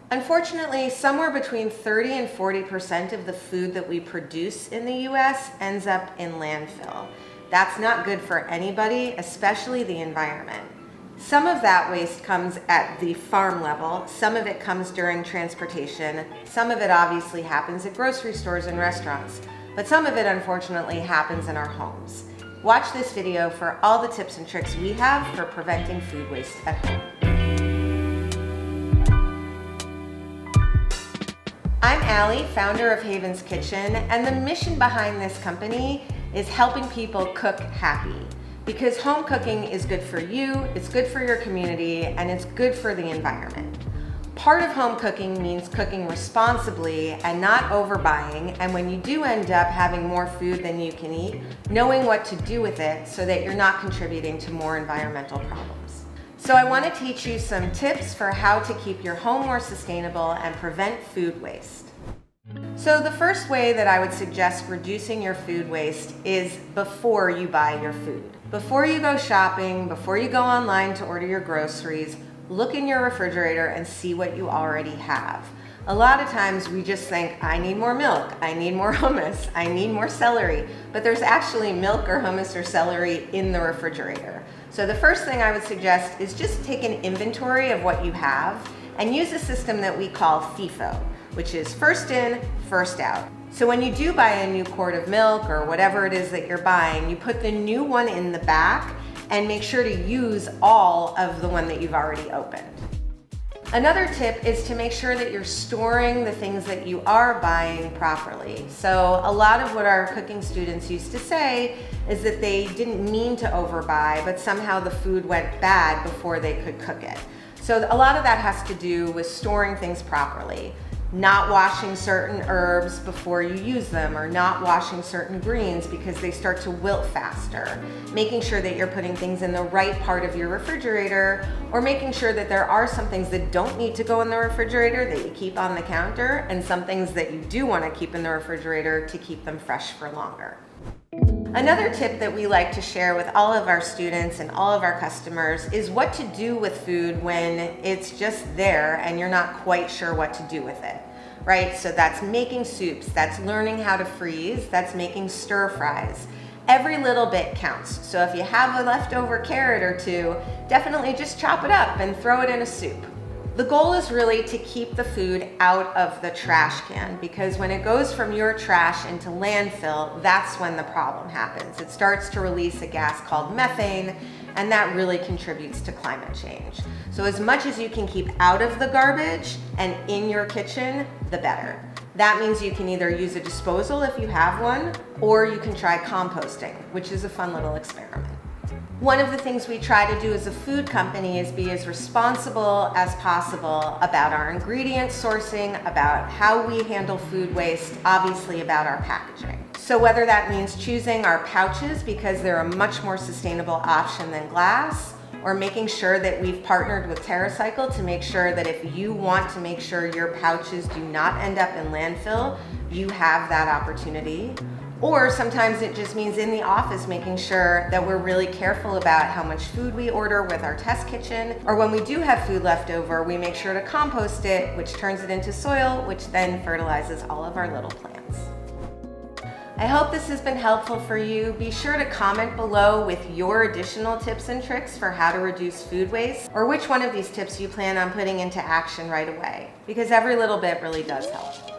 Unfortunately, somewhere between 30 and 40% of the food that we produce in the US ends up in landfill. That's not good for anybody, especially the environment. Some of that waste comes at the farm level, some of it comes during transportation, some of it obviously happens at grocery stores and restaurants, but some of it unfortunately happens in our homes. Watch this video for all the tips and tricks we have for preventing food waste at home. I'm Allie, founder of Haven's Kitchen, and the mission behind this company is helping people cook happy. Because home cooking is good for you, it's good for your community, and it's good for the environment. Part of home cooking means cooking responsibly and not overbuying, and when you do end up having more food than you can eat, knowing what to do with it so that you're not contributing to more environmental problems. So I want to teach you some tips for how to keep your home more sustainable and prevent food waste. So the first way that I would suggest reducing your food waste is before you buy your food. Before you go shopping, before you go online to order your groceries, look in your refrigerator and see what you already have. A lot of times we just think, I need more milk, I need more hummus, I need more celery, but there's actually milk or hummus or celery in the refrigerator. So the first thing I would suggest is just take an inventory of what you have and use a system that we call FIFO, which is first in, first out. So when you do buy a new quart of milk or whatever it is that you're buying, you put the new one in the back and make sure to use all of the one that you've already opened. Another tip is to make sure that you're storing the things that you are buying properly. So a lot of what our cooking students used to say is that they didn't mean to overbuy, but somehow the food went bad before they could cook it. So a lot of that has to do with storing things properly. Not washing certain herbs before you use them, or not washing certain greens because they start to wilt faster. Making sure that you're putting things in the right part of your refrigerator, or making sure that there are some things that don't need to go in the refrigerator that you keep on the counter, and some things that you do want to keep in the refrigerator to keep them fresh for longer. Another tip that we like to share with all of our students and all of our customers is what to do with food when it's just there and you're not quite sure what to do with it, right? So that's making soups, that's learning how to freeze, that's making stir fries. Every little bit counts. So if you have a leftover carrot or two, definitely just chop it up and throw it in a soup. The goal is really to keep the food out of the trash can, because when it goes from your trash into landfill, that's when the problem happens. It starts to release a gas called methane, and that really contributes to climate change. So as much as you can keep out of the garbage and in your kitchen, the better. That means you can either use a disposal if you have one, or you can try composting, which is a fun little experiment. One of the things we try to do as a food company is be as responsible as possible about our ingredient sourcing, about how we handle food waste, obviously about our packaging. So whether that means choosing our pouches because they're a much more sustainable option than glass, or making sure that we've partnered with TerraCycle to make sure that if you want to make sure your pouches do not end up in landfill, you have that opportunity. Or sometimes it just means in the office making sure that we're really careful about how much food we order with our test kitchen. Or when we do have food left over, we make sure to compost it, which turns it into soil, which then fertilizes all of our little plants. I hope this has been helpful for you. Be sure to comment below with your additional tips and tricks for how to reduce food waste, or which one of these tips you plan on putting into action right away, because every little bit really does help.